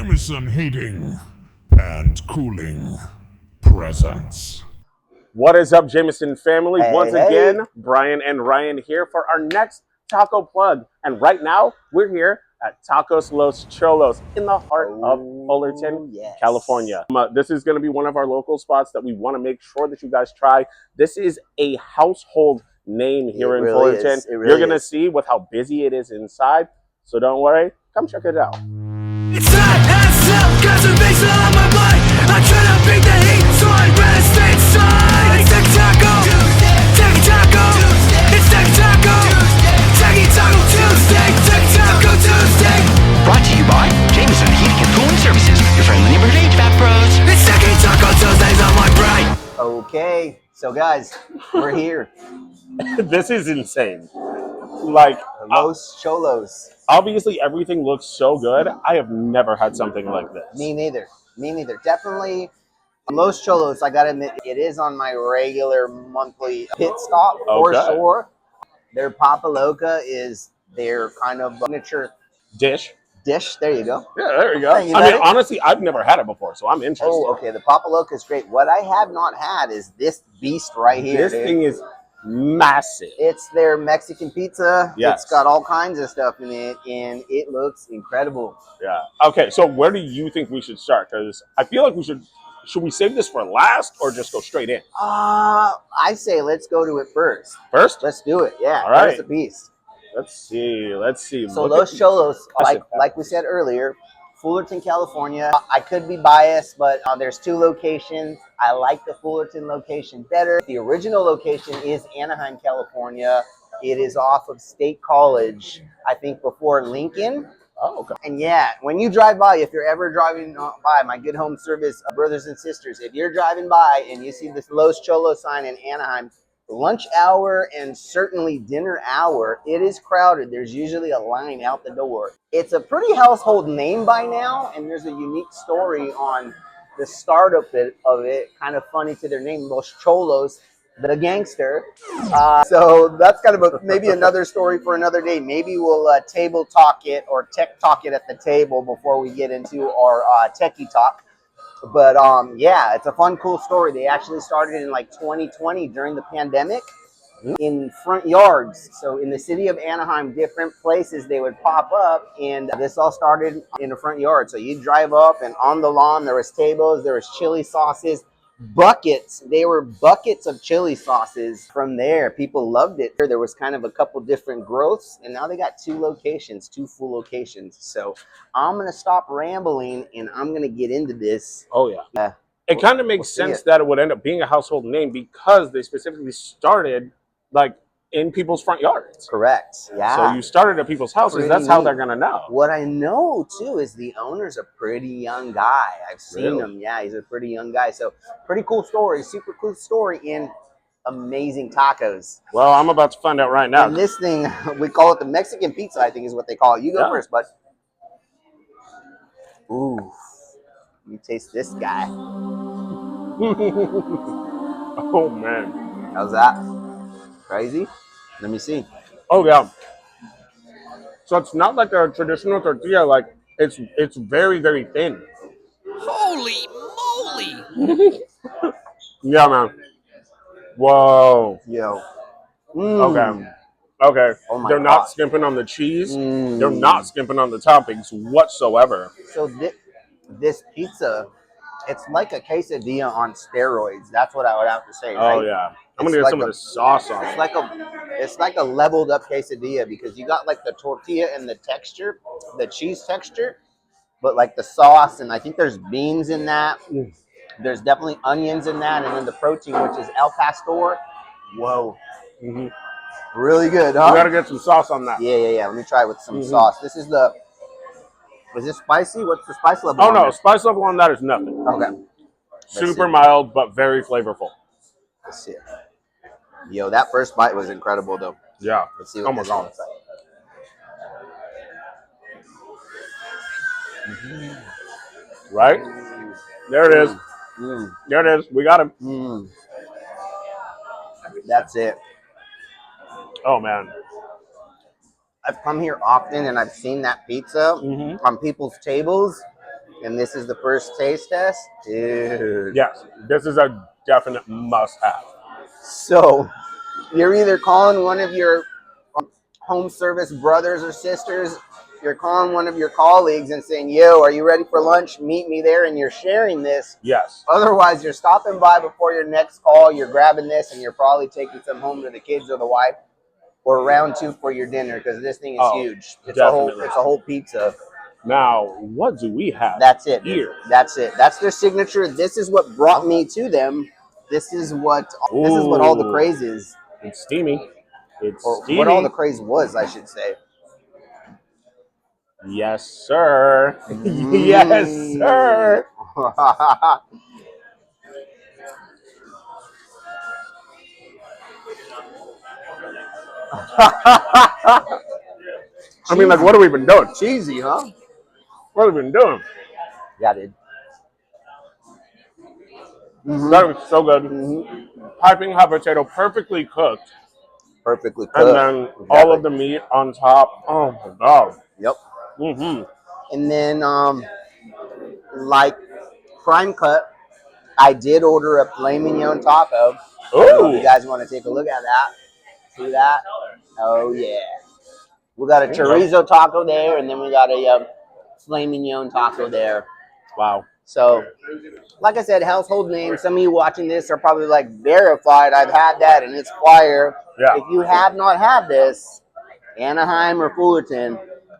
Jamison heating and cooling presence. What is up, Jamison family? Hey, Once hey. again, Brian and Ryan here for our next taco plug. And right now, we're here at Tacos Los Cholos in the heart of Fullerton, yes. California. This is going to be one of our local spots that we want to make sure that you guys try. This is a household name here in Fullerton. You're going to see with how busy it is inside. So don't worry, come check it out. It's hot as hell, conservation on my mind. I'm trying to beat the heat, so I'd rather stay inside. It's Techy Taco Tuesday. Techy Taco Tuesday. It's Techy Taco Tuesday. Techy Taco Tuesday. Techy Taco Tuesday. Brought to you by Jamison Heating and Cooling Services, your friendly neighborhood HVAC pros. It's Techy Taco Tuesdays on my brain. Okay, so guys, we're here. This is insane. Like, Los Cholos. obviously, everything looks so good. I have never had something like this. Me neither. Me neither. Definitely Los Cholos, I gotta admit, it is on my regular monthly pit stop for sure. Their Papa Loca is their kind of signature Dish. There you go. Yeah, there you go. Thank you, I mean, buddy. honestly, I've never had it before, so I'm interested. Oh, okay. The Papa Loca is great. What I have not had is this beast right here. This thing is massive. It's their Mexican pizza. Yes. It's got all kinds of stuff in it, and it looks incredible. Yeah. Okay, so where do you think we should start? Because I feel like should we save this for last or just go straight in? I say let's go to it first. First? Let's do it. Yeah. All right. It's a beast. Let's see. So Los Cholos, like we said earlier, Fullerton, California. I could be biased, but there's two locations. I like the Fullerton location better. The original location is Anaheim, California. It is off of State College, I think before Lincoln. Oh, okay. And yeah, when you drive by, if you're ever driving by, my good home service brothers and sisters, if you're driving by and you see this Los Cholos sign in Anaheim, lunch hour and certainly dinner hour, it is crowded. There's usually a line out the door. It's a pretty household name by now, and there's a unique story on the start of it. Kind of funny to their name, Los Cholos, the gangster. So that's kind of maybe another story for another day. Maybe we'll table talk it or tech talk it at the table before we get into our techie talk. But yeah, it's a fun, cool story. They actually started in like 2020 during the pandemic in front yards. So in the city of Anaheim, different places they would pop up, and this all started in the front yard. So you drive up, and on the lawn there was tables, there was chili sauces, buckets. They were buckets of chili sauces. From there, people loved it. There was kind of a couple different growths, and now they got two full locations. So I'm gonna stop rambling and I'm gonna get into this. Oh yeah. It kind of makes sense that it would end up being a household name because they specifically started like in people's front yards. Correct. Yeah. So you started at people's houses. That's how they're gonna know. What I know too is the owner's a pretty young guy. I've seen him. Yeah, he's a pretty young guy. So pretty cool story. Super cool story in amazing tacos. Well, I'm about to find out right now. And this thing, we call it the Mexican pizza, I think is what they call it. You go first, bud. Ooh. You taste this guy. Oh man. How's that? Crazy? Let me see. Oh yeah. So it's not like a traditional tortilla. Like it's very, very thin. Holy moly! Yeah, man. Whoa. Yo. Okay. Oh my They're God. not skimping on the cheese. They're not skimping on the toppings whatsoever. So this pizza, it's like a quesadilla on steroids. That's what I would have to say, right? Oh yeah. I'm gonna get some of the sauce on it. It's like a leveled up quesadilla because you got like the tortilla and the texture, the cheese texture, but like the sauce, and I think there's beans in that. There's definitely onions in that, and then the protein, which is El Pastor. Whoa. Really good, huh? You gotta get some sauce on that. Yeah. Let me try it with some sauce. This is is this spicy? What's the spice level? Oh no, spice level on that is nothing. Okay. Super mild, but very flavorful. Let's see it. Yo, that first bite was incredible, though. Yeah. Let's see what this God. looks like. Right? There it is. There it is. We got him. That's it. Oh man. I've come here often and I've seen that pizza on people's tables, And this is the first taste test? Dude. Yes, this is a definite must-have. So, you're either calling one of your home service brothers or sisters, you're calling one of your colleagues and saying, yo, are you ready for lunch? Meet me there, and you're sharing this. Yes. Otherwise, you're stopping by before your next call, you're grabbing this, and you're probably taking some home to the kids or the wife, or round 2 for your dinner, because this thing is huge. It's a whole pizza. Now, what do we have? That's it. Here. That's it. That's their signature. This is what brought me to them. This is what all the craze is. It's steamy. What all the craze was, I should say. Yes, sir. Yes, sir. I mean, like, what have we been doing? Cheesy, huh? What have we been doing? Yeah, dude. That was so good. Piping hot potato, perfectly cooked. Perfectly cooked. And then all of the meat on top. Oh, my God. Yep. Mm-hmm. And then, like prime cut, I did order a filet mignon taco. Oh, if you guys want to take a look at that? See that? Oh yeah. We got a chorizo taco there, and then we got a filet mignon taco there. Wow. So, like I said, household name. Some of you watching this are probably like verified. I've had that, and it's fire. Yeah. If you have not had this, Anaheim or Fullerton,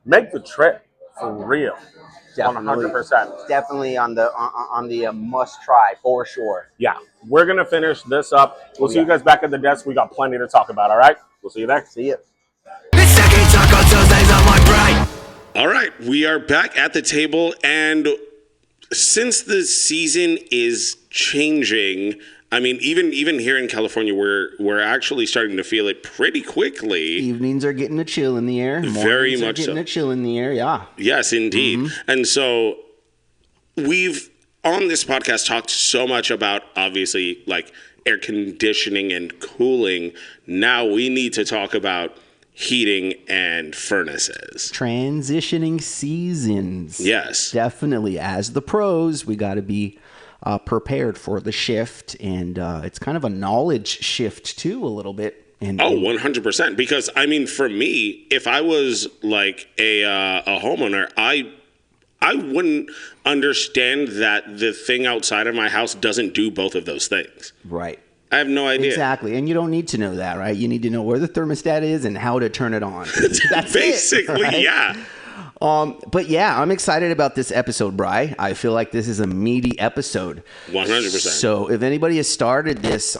Make the trip for real. definitely, 100%. definitely on the must try for sure. Yeah. We're going to finish this up. We'll see you guys back at the desk. We got plenty to talk about, all right? We'll see you there. See ya. It's Techy Taco Tuesdays on my brain. All right, we are back at the table, and since the season is changing, I mean, even here in California, we're actually starting to feel it pretty quickly. Evenings are getting a chill in the air. Very much getting so. a chill in the air. Yeah. Yes, indeed. And so we've on this podcast talked so much about obviously like air conditioning and cooling. Now we need to talk about heating and furnaces. Transitioning seasons. Yes. Definitely. As the pros, we got to be prepared for the shift. And it's kind of a knowledge shift, too, a little bit. And, 100%. Because, I mean, for me, if I was like a homeowner, I wouldn't understand that the thing outside of my house doesn't do both of those things. Right. I have no idea. Exactly. And you don't need to know that, right? You need to know where the thermostat is and how to turn it on. That's basically, it, right? yeah. But yeah, I'm excited about this episode, Bri. I feel like this is a meaty episode. 100%. So if anybody has started this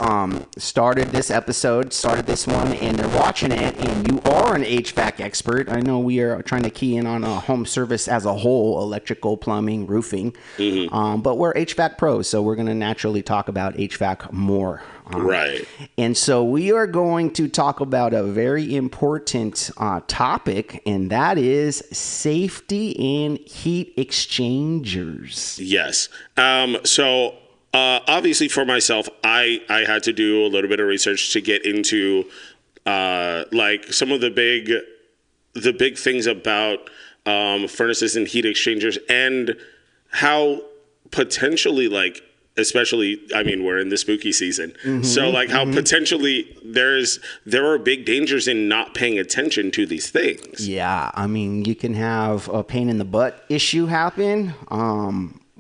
episode, started this one, and they're watching it, and you are an HVAC expert, I know we are trying to key in on a home service as a whole, electrical, plumbing, roofing, but we're HVAC pros, so we're going to naturally talk about HVAC more. Right. And so we are going to talk about a very important topic, and that is safety and heat exchangers. Yes. So obviously for myself, I had to do a little bit of research to get into like some of the big things about furnaces and heat exchangers and how potentially like, especially, I mean, we're in the spooky season. So like how potentially there are big dangers in not paying attention to these things. Yeah, I mean, you can have a pain in the butt issue happen,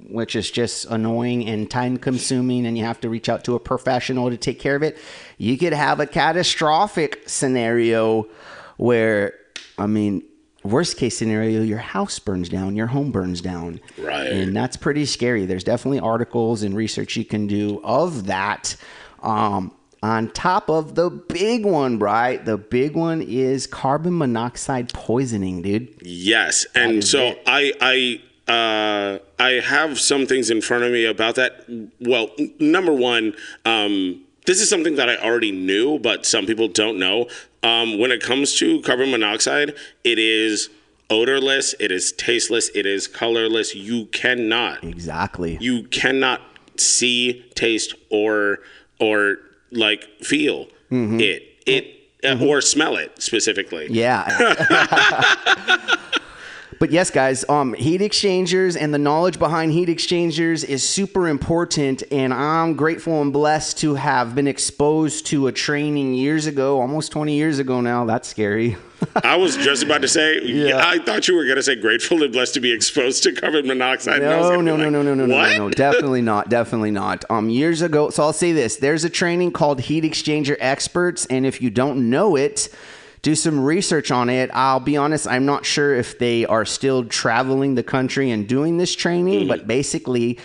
which is just annoying and time consuming, and you have to reach out to a professional to take care of it. You could have a catastrophic scenario where, I mean, worst case scenario, your house burns down, your home burns down. Right. And that's pretty scary. There's definitely articles and research you can do of that. On top of the big one, right? The big one is carbon monoxide poisoning, dude. Yes. And so I have some things in front of me about that. Well, number one, this is something that I already knew, but some people don't know. When it comes to carbon monoxide, it is odorless, it is tasteless, it is colorless. You cannot see, taste, or like feel it or smell it specifically. Yeah. But yes, guys, heat exchangers and the knowledge behind heat exchangers is super important, and I'm grateful and blessed to have been exposed to a training years ago, almost 20 years ago now. That's scary. I was just about to say, I thought you were going to say grateful and blessed to be exposed to carbon monoxide. No, What? definitely not. Years ago, so I'll say this, there's a training called Heat Exchanger Experts, and if you don't know it, do some research on it. I'll be honest, I'm not sure if they are still traveling the country and doing this training, but basically,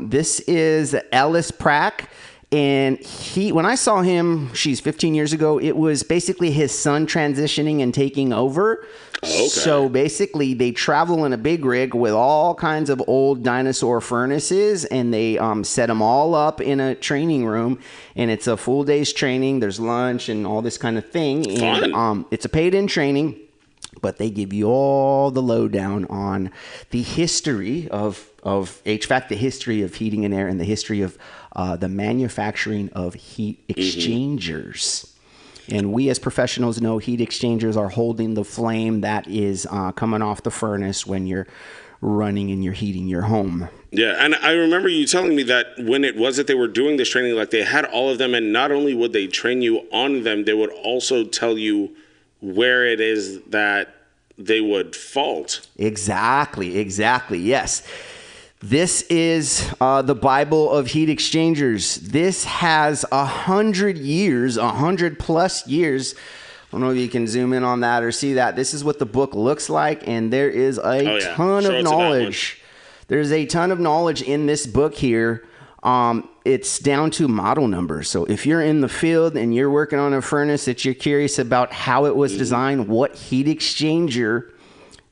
this is Ellis Prack. And when I saw him, 15 years ago, it was basically his son transitioning and taking over. Okay. So basically, they travel in a big rig with all kinds of old dinosaur furnaces, and they set them all up in a training room. And it's a full day's training. There's lunch and all this kind of thing. Fun. And it's a paid-in training, but they give you all the lowdown on the history of HVAC, the history of heating and air, and the history of the manufacturing of heat exchangers. And we as professionals know heat exchangers are holding the flame that is coming off the furnace when you're running and you're heating your home. Yeah, and I remember you telling me that when it was that they were doing this training, like they had all of them, and not only would they train you on them, they would also tell you where it is that they would fault. Exactly, yes. This is the Bible of heat exchangers. This has 100 years, 100 plus years. I don't know if you can zoom in on that or see that. This is what the book looks like, and there is a ton of knowledge. There's a ton of knowledge in this book here. It's down to model numbers. So if you're in the field and you're working on a furnace that you're curious about how it was designed, what heat exchanger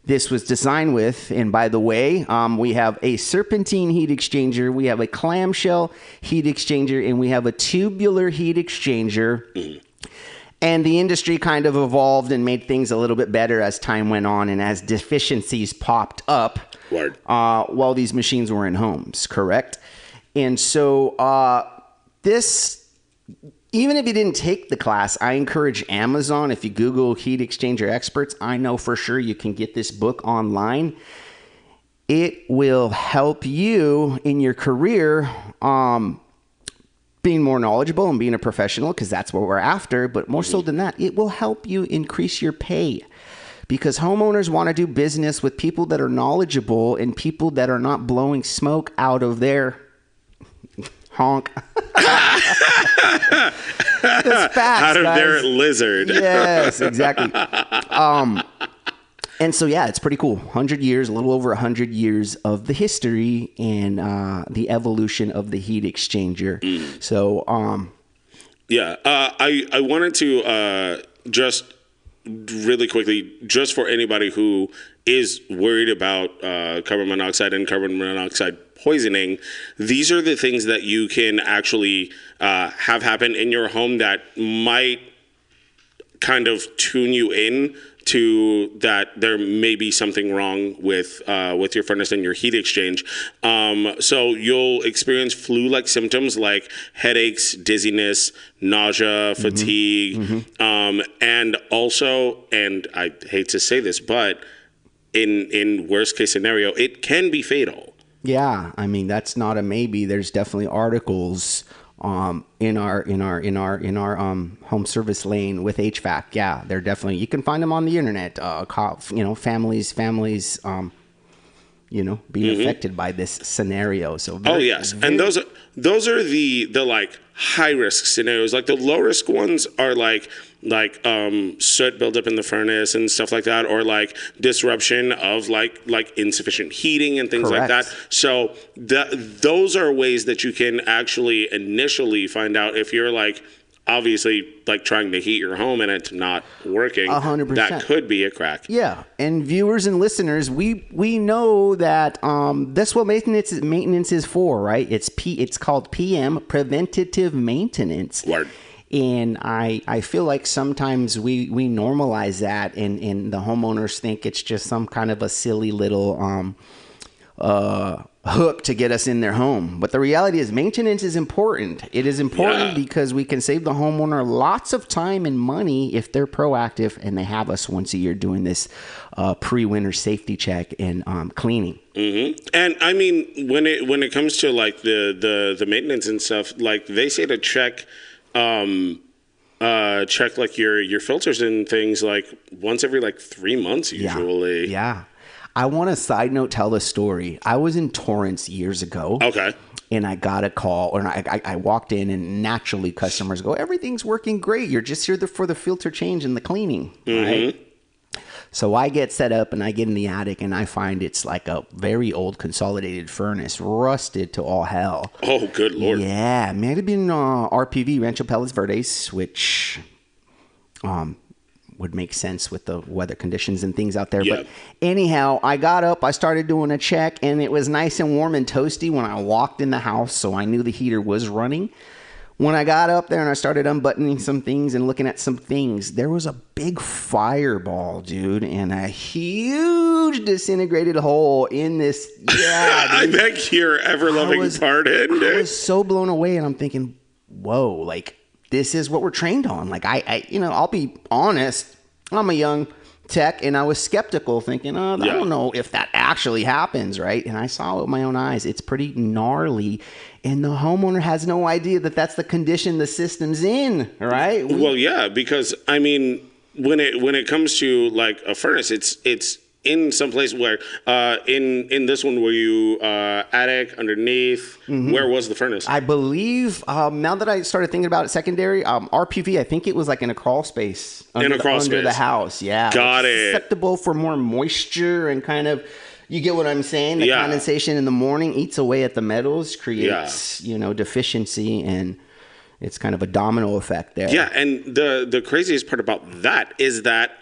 this was designed with, and by the way, we have a serpentine heat exchanger, we have a clamshell heat exchanger, and we have a tubular heat exchanger. And the industry kind of evolved and made things a little bit better as time went on and as deficiencies popped up while these machines were in homes, correct? And so even if you didn't take the class, I encourage Amazon. If you Google heat exchanger experts, I know for sure you can get this book online. It will help you in your career being more knowledgeable and being a professional, because that's what we're after. But more so than that, it will help you increase your pay, because homeowners want to do business with people that are knowledgeable and people that are not blowing smoke out of their honk. That's facts, out of guys. their lizard. Yes, exactly. And so, yeah, it's pretty cool. 100 years, a little over 100 years of the history and the evolution of the heat exchanger. So, I wanted to just really quickly, just for anybody who is worried about carbon monoxide and carbon monoxide poisoning, these are the things that you can actually have happen in your home that might kind of tune you in to that there may be something wrong with your furnace and your heat exchange. So you'll experience flu-like symptoms like headaches, dizziness, nausea, fatigue, and also, and I hate to say this, but in worst case scenario, it can be fatal. Yeah, I mean, that's not a maybe. There's definitely articles in our home service lane with HVAC. Yeah, they're definitely, you can find them on the internet. Families being affected by this scenario. So and those are the like high risk scenarios. Like the low risk ones are like soot buildup in the furnace and stuff like that, or like disruption of like insufficient heating and things like that. So those are ways that you can actually initially find out if you're like obviously like trying to heat your home and it's not working. 100%. That could be a crack. Yeah, and viewers and listeners, we know that that's what maintenance is for, right? It's called PM, preventative maintenance. Word. And I feel like sometimes we normalize that, and the homeowners think it's just some kind of a silly little hook to get us in their home. But the reality is maintenance is important. It is important because we can save the homeowner lots of time and money if they're proactive and they have us once a year doing this pre-winter safety check and cleaning. Mm-hmm. And I mean, when it comes to like the maintenance and stuff, like they say to check like your filters and things like once every like 3 months usually. Yeah. I want to side note tell the story. I was in Torrance years ago. Okay. And I got a call, or I walked in, and naturally customers go, everything's working great. You're just here for the filter change and the cleaning, right? So I get set up, and I get in the attic, and I find it's like a very old consolidated furnace, rusted to all hell. Oh, good Lord. Yeah, it might have been RPV, Rancho Palos Verdes, which would make sense with the weather conditions and things out there. Yeah. But anyhow, I got up, I started doing a check, and it was nice and warm and toasty when I walked in the house, so I knew the heater was running. When I got up there and I started unbuttoning some things and looking at some things, there was a big fireball, dude, and a huge disintegrated hole in this. Yeah, I beg your ever-loving pardon. I was so blown away, and I'm thinking, whoa, like, this is what we're trained on. Like, I'll be honest, I'm a young tech, and I was skeptical, thinking, I don't know if that actually happens, right? And I saw it with my own eyes. It's pretty gnarly, and the homeowner has no idea that that's the condition the system's in, right? Well, yeah, because, I mean, when it comes to, like, a furnace, it's in some place where, in this one, were you attic, underneath? Where was the furnace? I believe, now that I started thinking about it, secondary, RPV, I think it was like in a crawl space. Under the house, yeah. Got it. Susceptible for more moisture and kind of, you get what I'm saying? The condensation in the morning eats away at the metals, creates, deficiency, and it's kind of a domino effect there. Yeah, and the craziest part about that is that,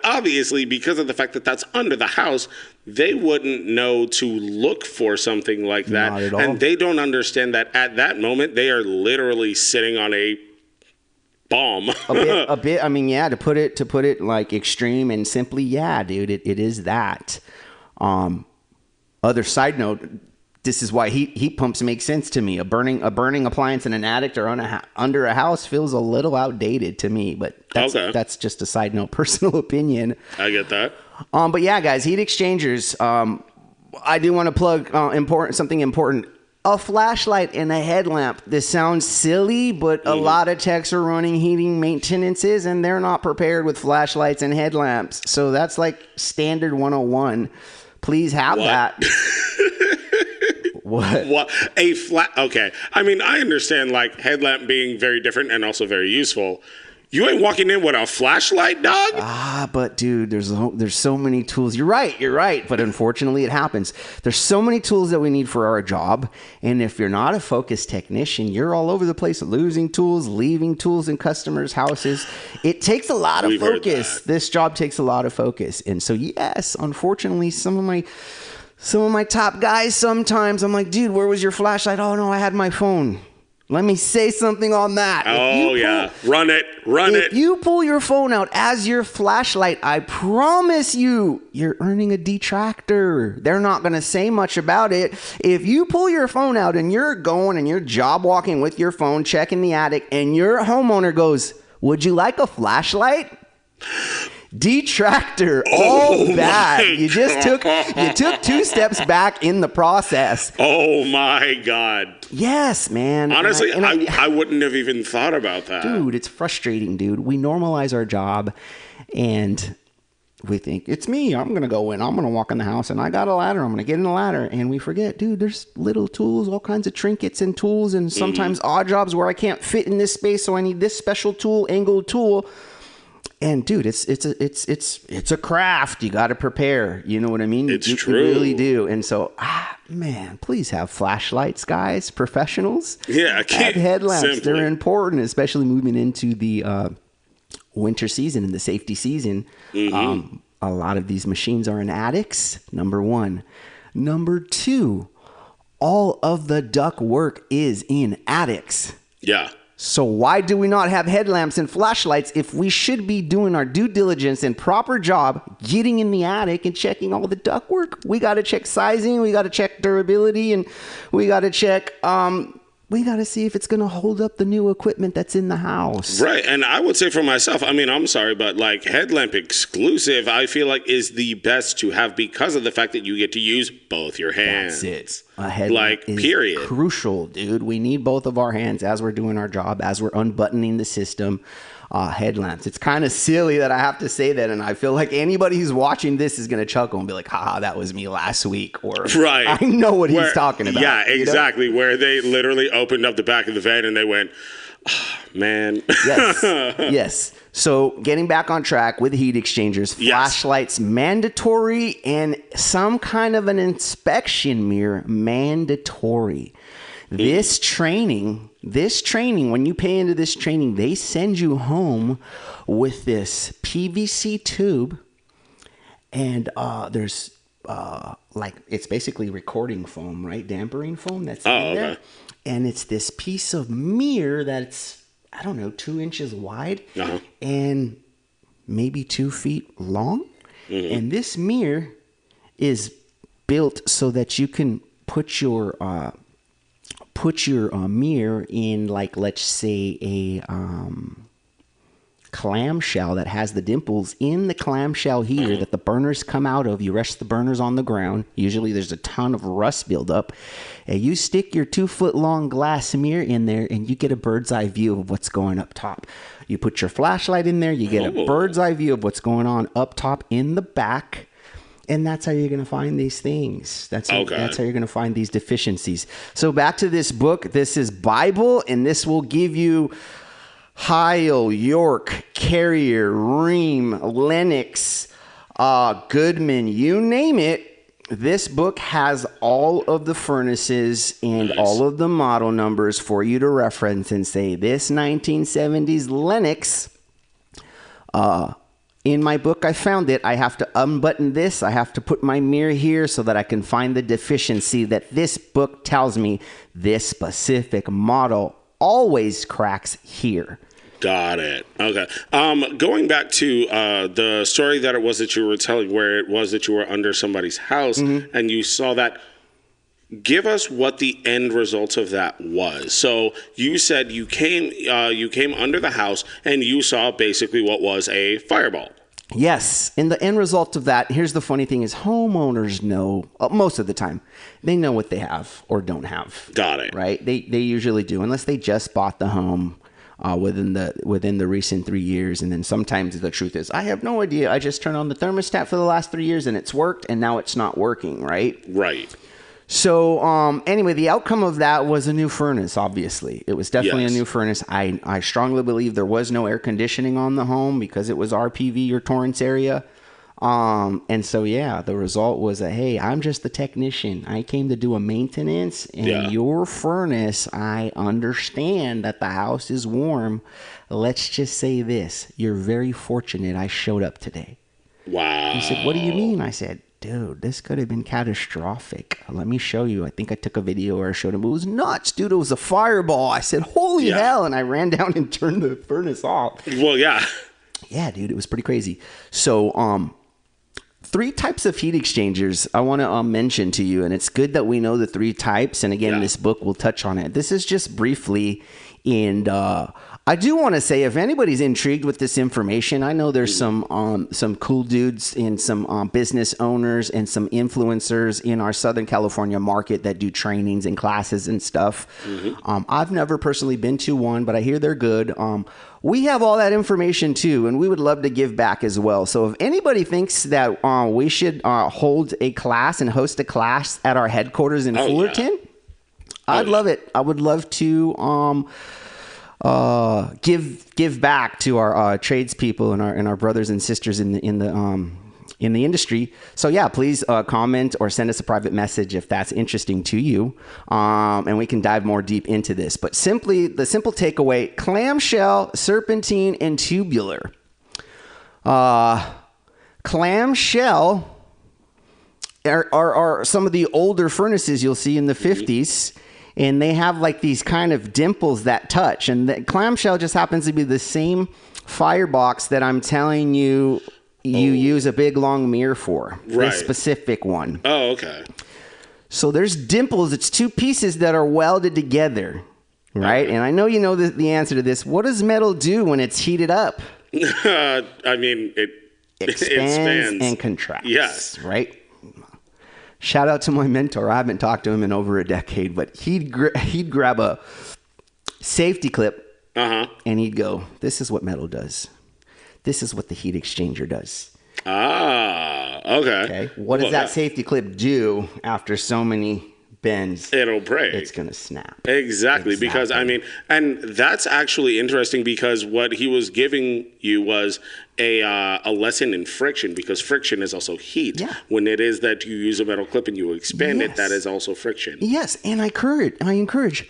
obviously, because of the fact that that's under the house, they wouldn't know to look for something like that. Not at all. And they don't understand that at that moment, they are literally sitting on a bomb. a bit. I mean, yeah, to put it like extreme and simply, yeah, dude, it is that. Other side note, this is why heat pumps make sense to me. A burning appliance in an attic or under a house feels a little outdated to me, but that's just a side note, personal opinion. I get that. But yeah, guys, heat exchangers. I do want to plug something important. A flashlight and a headlamp. This sounds silly, but a lot of techs are running heating maintenances, and they're not prepared with flashlights and headlamps. So that's like standard 101. Please have that. What? Okay. I mean, I understand like headlamp being very different and also very useful. You ain't walking in with a flashlight, dog? But dude, there's so many tools. You're right. But unfortunately, it happens. There's so many tools that we need for our job. And if you're not a focused technician, you're all over the place losing tools, leaving tools in customers' houses. It takes a lot of focus. This job takes a lot of focus. And so, yes, unfortunately, some of my top guys, sometimes I'm like, dude, where was your flashlight? Oh, no, I had my phone. Let me say something on that. Run it. If you pull your phone out as your flashlight, I promise you're earning a detractor. They're not going to say much about it. If you pull your phone out and you're going and you're job walking with your phone, checking the attic, and your homeowner goes, would you like a flashlight? Detractor, all bad. You took 2 steps back in the process. Oh my God. Yes, man. Honestly, I wouldn't have even thought about that. Dude, it's frustrating, dude. We normalize our job and we think, it's me. I'm going to go in. I'm going to walk in the house and I got a ladder. I'm going to get in a ladder. And we forget, dude, there's little tools, all kinds of trinkets and tools, and sometimes odd jobs where I can't fit in this space, so I need this special tool, angled tool. And dude, it's a craft. You got to prepare. You know what I mean? It's you true. You really do. And so, man, please have flashlights, guys. Professionals. Yeah, add headlamps. Simply. They're important, especially moving into the winter season and the safety season. A lot of these machines are in attics. Number 1. Number 2, all of the duct work is in attics. Yeah. So why do we not have headlamps and flashlights if we should be doing our due diligence and proper job getting in the attic and checking all the ductwork? We got to check sizing, we got to check durability, and we got to check we got to see if it's going to hold up the new equipment that's in the house. Right. And I would say for myself, I mean, I'm sorry, but like headlamp exclusive, I feel like is the best to have because of the fact that you get to use both your hands. That's it. A headlamp is period. Crucial, dude. We need both of our hands as we're doing our job, as we're unbuttoning the system. Headlamps. It's kind of silly that I have to say that, and I feel like anybody who's watching this is going to chuckle and be like, haha, that was me last week, or right. I know what he's talking about. Yeah, exactly. You know? Where they literally opened up the back of the van and they went, oh, man. Yes. Yes. So getting back on track with heat exchangers, flashlights mandatory, and some kind of an inspection mirror mandatory. This training, when you pay into this training, they send you home with this PVC tube, and there's like, it's basically recording foam, right? Dampering foam that's in there. And it's this piece of mirror that's, I don't know, 2 inches wide and maybe 2 feet long. Mm-hmm. And this mirror is built so that you can put your mirror in, like, let's say a clamshell that has the dimples in the clamshell heater that the burners come out of. You rest the burners on the ground. Usually there's a ton of rust buildup. And you stick your 2-foot-long glass mirror in there, and you get a bird's eye view of what's going up top. You put your flashlight in there, you get a bird's eye view of what's going on up top in the back. And that's how you're going to find these things. That's how you're going to find these deficiencies. So back to this book. This is Bible, and this will give you Heil, York, Carrier, Rheem, Lennox, Goodman, you name it. This book has all of the furnaces and all of the model numbers for you to reference and say, this 1970s Lennox, in my book, I found it. I have to unbutton this. I have to put my mirror here so that I can find the deficiency that this book tells me this specific model always cracks here. Got it. Okay. Going back to the story that you were telling, where it was that you were under somebody's house and you saw that. Give us what the end result of that was. So you said you came under the house and you saw basically what was a fireball. Yes. And the end result of that, here's the funny thing, is homeowners know, most of the time, they know what they have or don't have. Got it. Right? They usually do, unless they just bought the home within the recent 3 years. And then sometimes the truth is, I have no idea. I just turned on the thermostat for the last 3 years and it's worked, and now it's not working, right? Right. So anyway, the outcome of that was a new furnace, obviously. It was definitely a new furnace. I strongly believe there was no air conditioning on the home because it was RPV or Torrance area. And so, yeah, the result was hey, I'm just the technician. I came to do a maintenance, and your furnace, I understand that the house is warm. Let's just say this. You're very fortunate I showed up today. Wow. He said, what do you mean? I said, dude, this could have been catastrophic. Let me show you. I think I took a video where I showed him. It was nuts, dude. It was a fireball. I said, holy hell. And I ran down and turned the furnace off. Well, yeah. Yeah, dude, it was pretty crazy. So, 3 types of heat exchangers I want to mention to you. And it's good that we know the 3 types. And again, this book will touch on it. This is just briefly. And I do want to say, if anybody's intrigued with this information, I know there's some cool dudes and some business owners and some influencers in our Southern California market that do trainings and classes and stuff. I've never personally been to one, but I hear they're good. We have all that information too, and we would love to give back as well. So if anybody thinks that we should hold a class and host a class at our headquarters in Fullerton, I'd love it. I would love to give back to our tradespeople and our brothers and sisters in the industry. So yeah, please comment or send us a private message if that's interesting to you, and we can dive more deep into this. But the simple takeaway: clamshell, serpentine, and tubular. Clamshell are some of the older furnaces you'll see in the 50s. and they have like these kind of dimples that touch. And the clamshell just happens to be the same firebox that I'm telling you use a big long mirror for. Right. This specific one. Oh, okay. So there's dimples. It's two pieces that are welded together, right? And I know you know the answer to this. What does metal do when it's heated up? I mean, it Expands and contracts. Yes. Right? Shout out to my mentor. I haven't talked to him in over a decade, but he'd grab a safety clip and he'd go, this is what metal does. This is what the heat exchanger does. Ah, okay. What does that safety clip do after so many bends? It'll break. It's going to snap. Exactly. Because, I mean, and that's actually interesting because what he was giving you was a lesson in friction, because friction is also heat. Yeah. When it is that you use a metal clip and you expand it, that is also friction. Yes, and I encourage,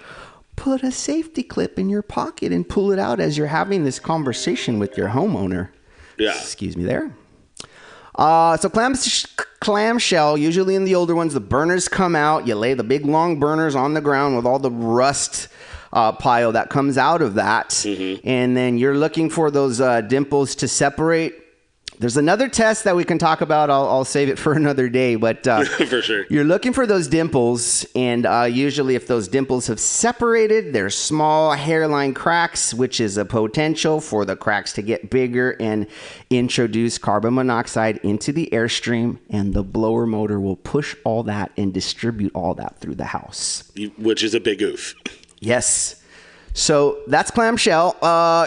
put a safety clip in your pocket and pull it out as you're having this conversation with your homeowner. Yeah. Excuse me there. So clamshell, usually in the older ones, the burners come out. You lay the big long burners on the ground with all the rust pile that comes out of that. Mm-hmm. And then you're looking for those dimples to separate. There's another test that we can talk about. I'll save it for another day, but for sure. You're looking for those dimples, and usually if those dimples have separated, there's small hairline cracks, which is a potential for the cracks to get bigger and introduce carbon monoxide into the airstream, and the blower motor will push all that and distribute all that through the house. Which is a big oof. Yes. So that's clamshell.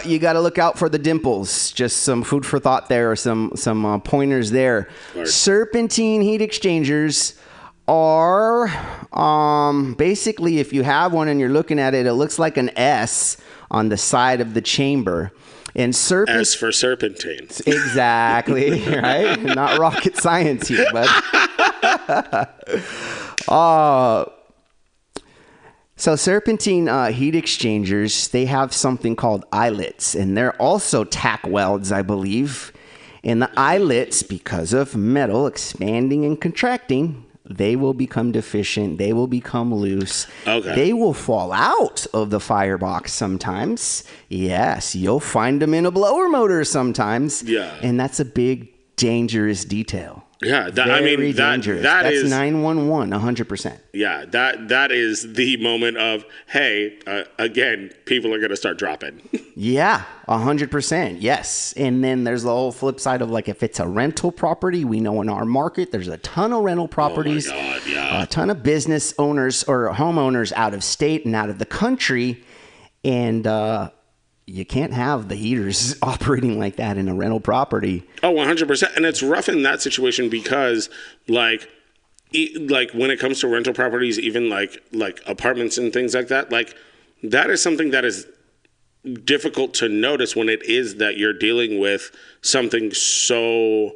You got to look out for the dimples. Just some food for thought there, or some pointers there. Right. Serpentine heat exchangers are basically, if you have one and you're looking at it, it looks like an S on the side of the chamber. And S for serpentine. Exactly, right? Not rocket science here, bud. So serpentine heat exchangers, they have something called eyelets, and they're also tack welds, I believe. And the eyelets, because of metal expanding and contracting, they will become deficient. They will become loose. Okay. They will fall out of the firebox sometimes. Yes, you'll find them in a blower motor sometimes. Yeah. And that's a big, dangerous detail. Yeah, Very dangerous. That's is 911, 100%. Yeah, that is the moment of, hey, again, people are going to start dropping. Yeah, 100%. Yes. And then there's the whole flip side of, like, if it's a rental property, we know in our market there's a ton of rental properties, oh my God, yeah. A ton of business owners or homeowners out of state and out of the country, and you can't have the heaters operating like that in a rental property. Oh, 100%. And it's rough in that situation because, like when it comes to rental properties, even like apartments and things like that, like that is something that is difficult to notice when it is that you're dealing with something so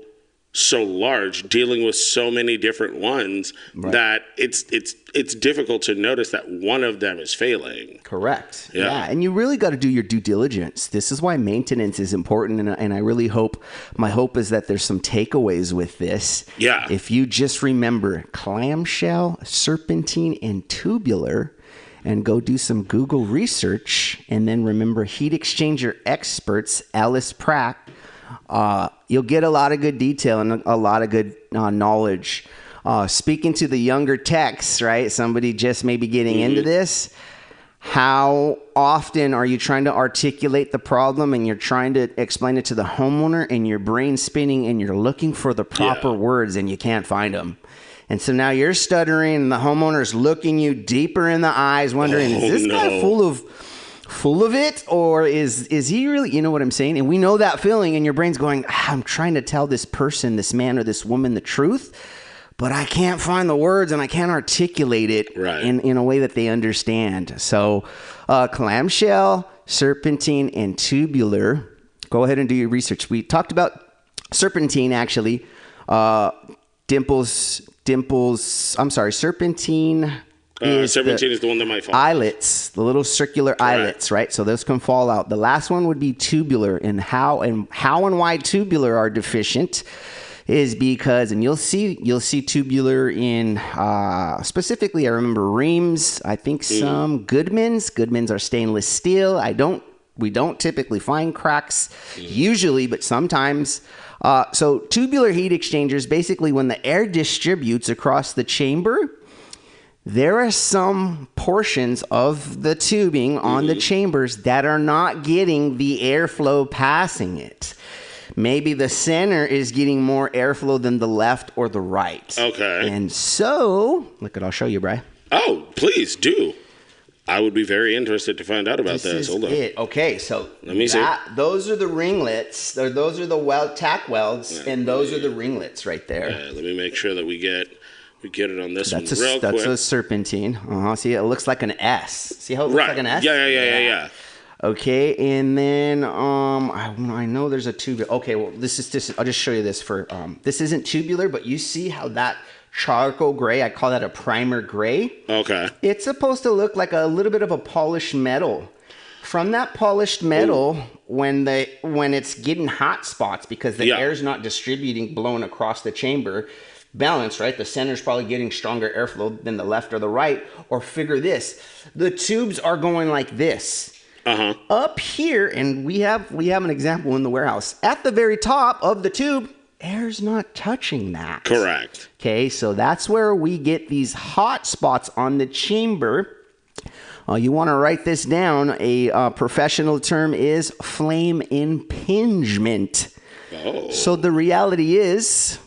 large, dealing with so many different ones, right, that it's difficult to notice that one of them is failing. Correct. Yeah. And you really got to do your due diligence. This is why maintenance is important. And I really my hope is that there's some takeaways with this. Yeah. If you just remember clamshell, serpentine, and tubular, and go do some Google research, and then remember heat exchanger experts, Alice Pratt, you'll get a lot of good detail and a lot of good knowledge. Speaking to the younger techs, right? Somebody just maybe getting into this. How often are you trying to articulate the problem and you're trying to explain it to the homeowner and your brain's spinning and you're looking for the proper words and you can't find them? And so now you're stuttering and the homeowner's looking you deeper in the eyes wondering, is this guy full of it, or is he really, you know what I'm saying? And we know that feeling, and your brain's going, I'm trying to tell this person, this man or this woman, the truth, but I can't find the words and I can't articulate it in a way that they understand. So clamshell, serpentine, and tubular, go ahead and do your research. We talked about serpentine, actually. Serpentine serpentine is the one that might fall. Eyelets, the little circular eyelets, right? So those can fall out. The last one would be tubular, and how and why tubular are deficient is because, and you'll see tubular in specifically, I remember Reams, I think some Goodmans are stainless steel. We don't typically find cracks usually, but sometimes. So tubular heat exchangers, basically when the air distributes across the chamber, there are some portions of the tubing on the chambers that are not getting the airflow passing it. Maybe the center is getting more airflow than the left or the right. Okay. And so, I'll show you, Bri. Oh, please do. I would be very interested to find out about this. Hold on. Okay, so let me see. Those are the ringlets. Those are the tack welds, and those are the ringlets right there. Let me make sure that we get it on this one real quick. That's a serpentine. See, it looks like an S. See how it looks like an S? Yeah. Okay, and then I know there's a tubular. Okay, well this is I'll just show you this for this isn't tubular, but you see how that charcoal gray, I call that a primer gray. Okay. It's supposed to look like a little bit of a polished metal. From that polished metal, when it's getting hot spots because the air's not distributing, blowing across the chamber, balance, right? The center's probably getting stronger airflow than the left or the right. Or figure this, the tubes are going like this. Up here, and we have an example in the warehouse. At the very top of the tube, air's not touching that. Correct. Okay, so that's where we get these hot spots on the chamber. You want to write this down. A professional term is flame impingement. So the reality is,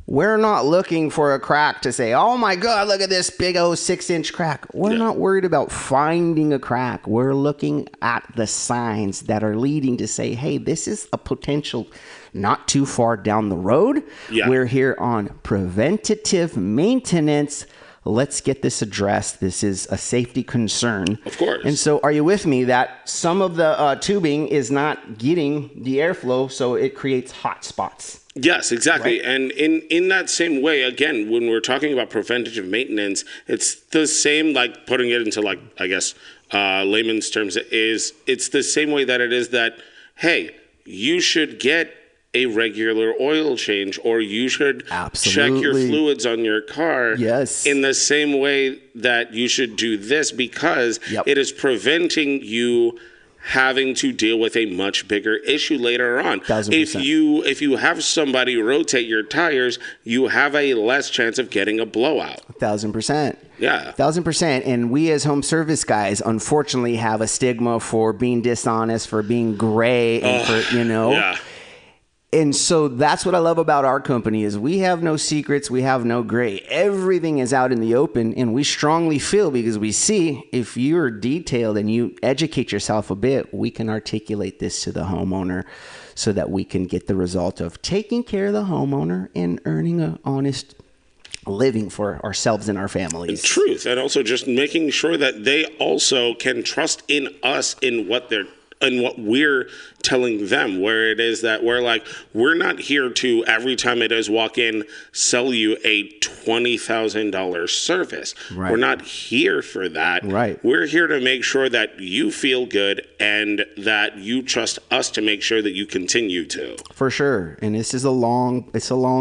we're not looking for a crack to say, oh my God, look at this big 6-inch crack. We're not worried about finding a crack. We're looking at the signs that are leading to say, hey, this is a potential not too far down the road. We're here on preventative maintenance. Let's get this addressed. This is a safety concern. Of course. And so are you with me that some of the tubing is not getting the airflow, so it creates hot spots? Yes, exactly. Right? And in that same way, again, when we're talking about preventative maintenance, it's the same, like putting it into layman's terms, it's the same way that it is that, hey, you should get a regular oil change, or you should check your fluids on your car in the same way that you should do this, because it is preventing you having to deal with a much bigger issue later on. 1000%. If you have somebody rotate your tires, you have a less chance of getting a blowout. 1000%. Yeah. 1000%. And we as home service guys, unfortunately, have a stigma for being dishonest, for being gray, and for, Yeah. And so that's what I love about our company is we have no secrets. We have no gray. Everything is out in the open, and we strongly feel, because we see if you're detailed and you educate yourself a bit, we can articulate this to the homeowner so that we can get the result of taking care of the homeowner and earning an honest living for ourselves and our families. Truth. And also just making sure that they also can trust in us in what we're telling them, where it is that we're not here to, every time it is walk in, sell you a $20,000 service. Right. We're not here for that. Right. We're here to make sure that you feel good and that you trust us to make sure that you continue to. For sure. And this is a long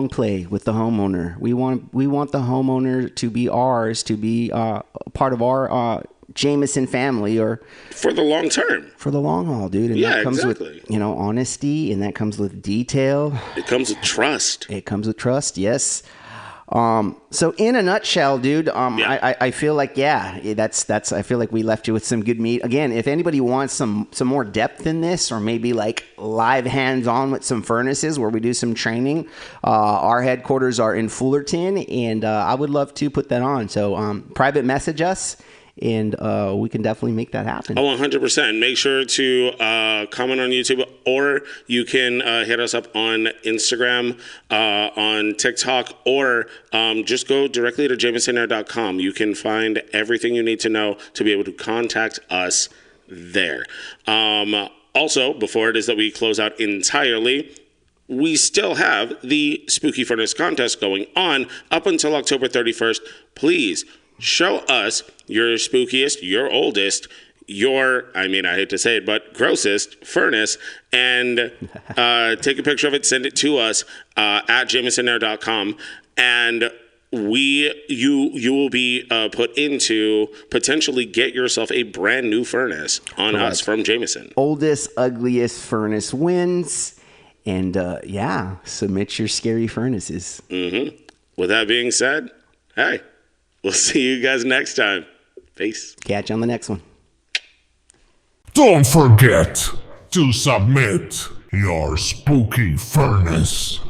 play with the homeowner. We want the homeowner to be ours, to be part of our Jamison family, or for the long term, for the long haul, dude. And that comes with honesty, and that comes with detail. It comes with trust. Yes. So in a nutshell, dude, I feel like that's I feel like we left you with some good meat. Again, if anybody wants some more depth in this, or maybe like live hands-on with some furnaces where we do some training, our headquarters are in Fullerton, and I would love to put that on. So private message us, and we can definitely make that happen. 100%. Make sure to comment on YouTube, or you can hit us up on Instagram, on TikTok, or just go directly to jamisonair.com. You can find everything you need to know to be able to contact us there. Also, before it is that we close out entirely, we still have the Spooky Furnace contest going on up until October 31st. Please show us your spookiest, your oldest, your, I hate to say it, but grossest furnace and take a picture of it, send it to us at jamisonair.com, and you will be put into potentially get yourself a brand new furnace on us from Jamison. Oldest, ugliest furnace wins. And submit your scary furnaces. With that being said, hey, we'll see you guys next time. Peace. Catch you on the next one. Don't forget to submit your spooky furnace.